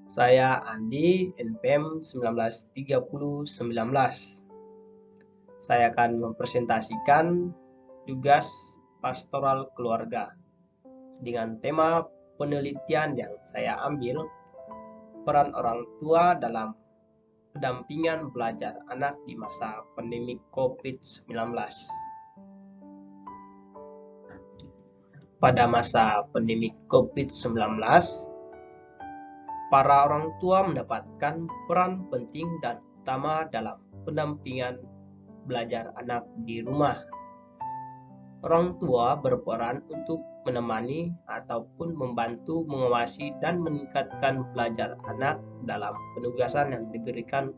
Saya Andi, NPM 1930-19. Saya akan mempresentasikan tugas pastoral keluarga dengan tema penelitian yang saya ambil, peran orang tua dalam pendampingan belajar anak di masa pandemi COVID-19. Pada masa pandemi COVID-19, para orang tua mendapatkan peran penting dan utama dalam pendampingan belajar anak di rumah. Orang tua berperan untuk menemani ataupun membantu mengawasi dan meningkatkan belajar anak dalam penugasan yang diberikan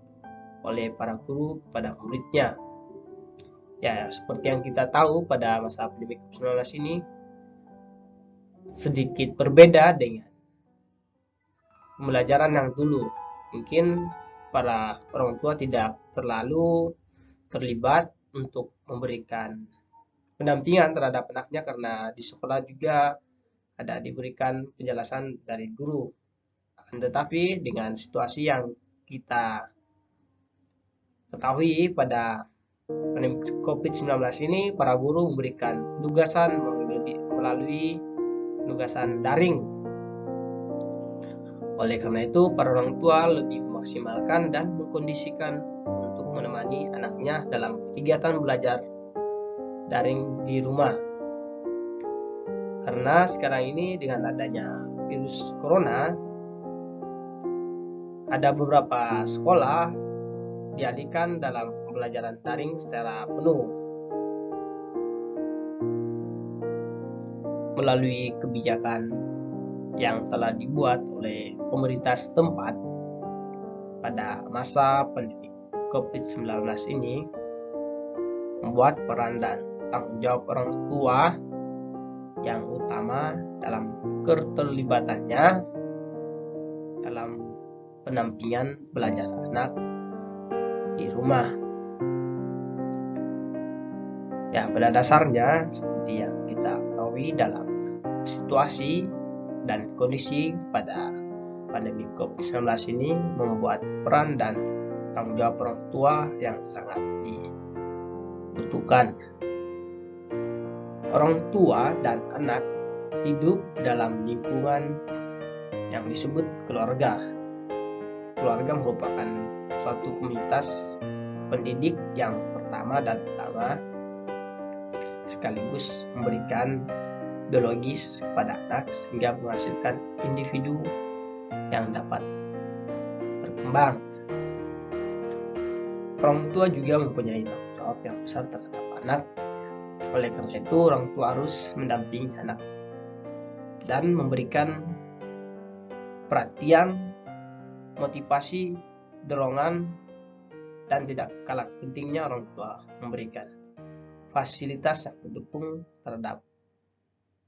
oleh para guru kepada muridnya. Ya, seperti yang kita tahu pada masa pandemi COVID-19 ini sedikit berbeda dengan pembelajaran yang dulu. Mungkin para orang tua tidak terlalu terlibat untuk memberikan pendampingan terhadap anaknya karena di sekolah juga ada diberikan penjelasan dari guru. Tetapi dengan situasi yang kita ketahui pada pandemi COVID-19 ini, para guru memberikan tugasan melalui tugasan daring. Oleh karena itu, para orang tua lebih memaksimalkan dan mengkondisikan untuk menemani anaknya dalam kegiatan belajar daring di rumah. Karena sekarang ini dengan adanya virus corona, ada beberapa sekolah dialihkan dalam pembelajaran daring secara penuh. Melalui kebijakan yang telah dibuat oleh pemerintah setempat pada masa pandemi COVID-19 ini, membuat peran dan tanggung jawab orang tua yang utama dalam keterlibatannya dalam pendampingan belajar anak di rumah. Ya, pada dasarnya seperti yang kita ketahui dalam situasi dan kondisi pada pandemi COVID-19 ini membuat peran dan tanggung jawab orang tua yang sangat dibutuhkan. Orang tua dan anak hidup dalam lingkungan yang disebut keluarga. Keluarga merupakan suatu komunitas pendidik yang pertama dan utama, sekaligus memberikan biologis kepada anak sehingga menghasilkan individu yang dapat berkembang. Orang tua juga mempunyai tanggung jawab yang besar terhadap anak. Oleh karena itu, orang tua harus mendampingi anak dan memberikan perhatian, motivasi, dorongan, dan tidak kalah pentingnya orang tua memberikan fasilitas yang mendukung terhadap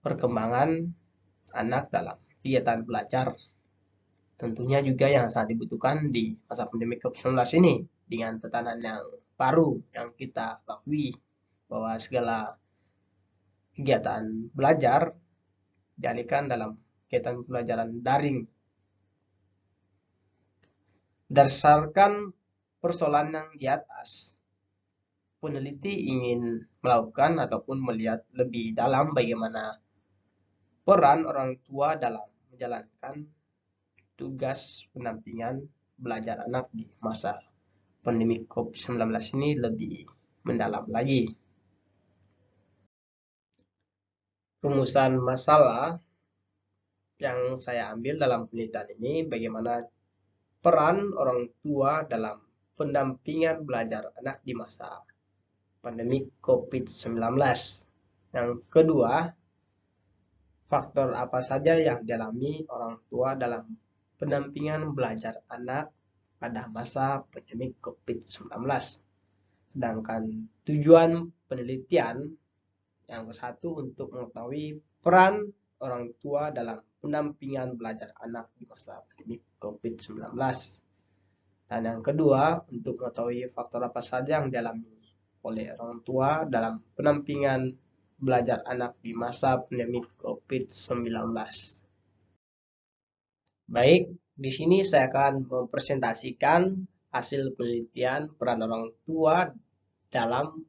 perkembangan anak dalam kegiatan belajar. Tentunya juga yang sangat dibutuhkan di masa pandemi COVID-19 ini dengan tatanan yang baru yang kita ketahui bahwa segala kegiatan belajar dialihkan dalam kegiatan pembelajaran daring. Berdasarkan persoalan yang di atas, peneliti ingin melakukan ataupun melihat lebih dalam bagaimana peran orang tua dalam menjalankan tugas pendampingan belajar anak di masa pandemi COVID-19 ini lebih mendalam lagi. Rumusan masalah yang saya ambil dalam penelitian ini bagaimana peran orang tua dalam pendampingan belajar anak di masa pandemi COVID-19. Yang kedua, faktor apa saja yang dialami orang tua dalam pendampingan belajar anak pada masa pandemi COVID-19. Sedangkan tujuan penelitian yang ke-1 untuk mengetahui peran orang tua dalam pendampingan belajar anak di masa pandemi COVID-19. Dan yang kedua, untuk mengetahui faktor apa saja yang dialami oleh orang tua dalam pendampingan belajar anak di masa pandemi COVID-19. Baik, Di sini saya akan mempresentasikan hasil penelitian peran orang tua dalam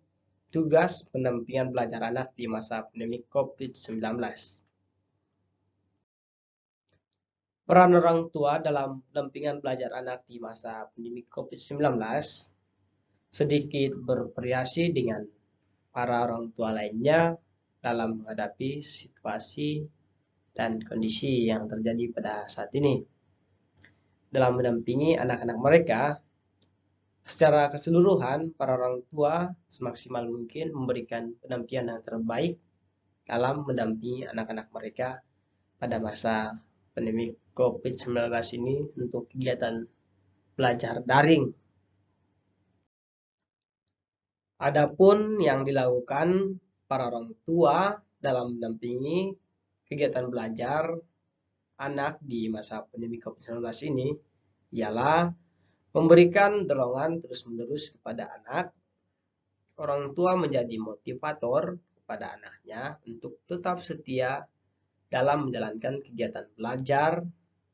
tugas pendampingan belajar anak di masa pandemi COVID-19. Peran orang tua dalam pendampingan belajar anak di masa pandemi COVID-19 sedikit bervariasi dengan para orang tua lainnya dalam menghadapi situasi dan kondisi yang terjadi pada saat ini. Dalam mendampingi anak-anak mereka, secara keseluruhan para orang tua semaksimal mungkin memberikan pendampingan yang terbaik dalam mendampingi anak-anak mereka pada masa pandemi COVID-19 ini untuk kegiatan belajar daring. Adapun yang dilakukan para orang tua dalam mendampingi kegiatan belajar anak di masa pandemi COVID-19 ini ialah memberikan dorongan terus-menerus kepada anak. Orang tua menjadi motivator kepada anaknya untuk tetap setia dalam menjalankan kegiatan belajar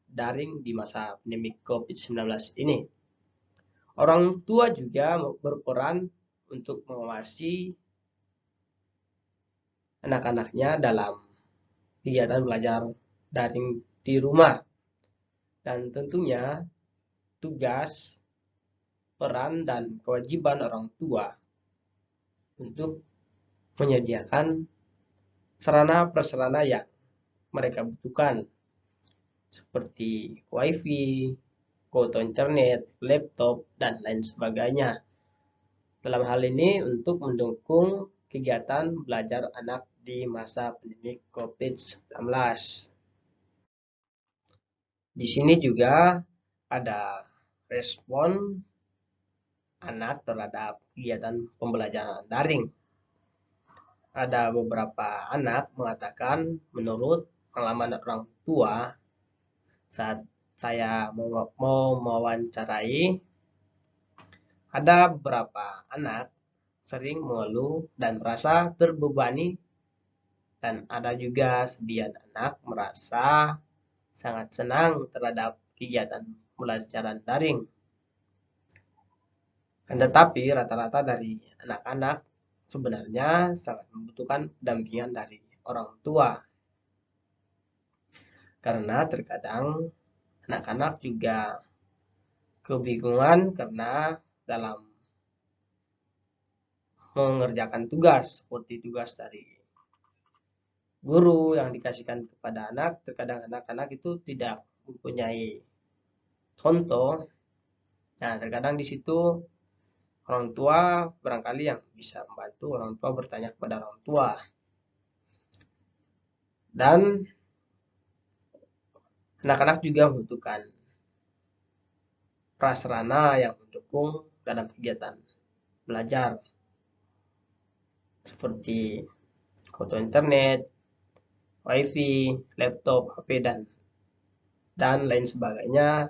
daring di masa pandemi COVID-19 ini. Orang tua juga berperan untuk mengawasi anak-anaknya dalam kegiatan belajar daring di rumah. Dan tentunya tugas, peran, dan kewajiban orang tua untuk menyediakan sarana-prasarana yang mereka butuhkan seperti wifi, kuota internet, laptop, dan lain sebagainya. Dalam hal ini untuk mendukung kegiatan belajar anak di masa pandemi COVID-19. Di sini juga ada respon anak terhadap kegiatan pembelajaran daring. Ada beberapa anak mengatakan menurut pengalaman orang tua saat saya mau mewawancarai, ada beberapa anak sering mengeluh dan merasa terbebani, dan ada juga sebagian anak merasa sangat senang terhadap kegiatan pembelajaran daring. Tetapi rata-rata dari anak-anak sebenarnya sangat membutuhkan dampingan dari orang tua. Karena terkadang anak-anak juga kebingungan karena dalam mengerjakan tugas, seperti tugas dari guru yang dikasihkan kepada anak, terkadang anak-anak itu tidak mempunyai contoh. Nah, terkadang di situ orang tua barangkali yang bisa membantu, orang tua bertanya kepada orang tua. Dan anak-anak juga membutuhkan prasarana yang mendukung dalam kegiatan belajar seperti kuota internet, wifi, laptop, HP, dan lain sebagainya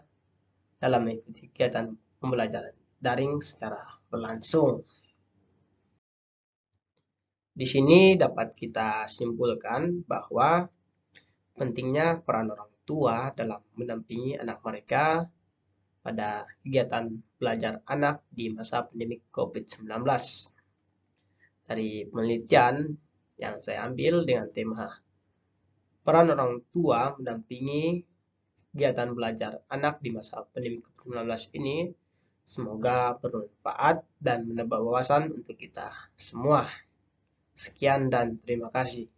dalam mengikuti kegiatan pembelajaran daring secara berlangsung. Di sini dapat kita simpulkan bahwa pentingnya peran orang tua dalam mendampingi anak mereka pada kegiatan belajar anak di masa pandemi COVID-19. Dari penelitian yang saya ambil dengan tema peran orang tua mendampingi kegiatan belajar anak di masa pandemi COVID-19 ini, semoga bermanfaat dan menambah wawasan untuk kita semua. Sekian dan terima kasih.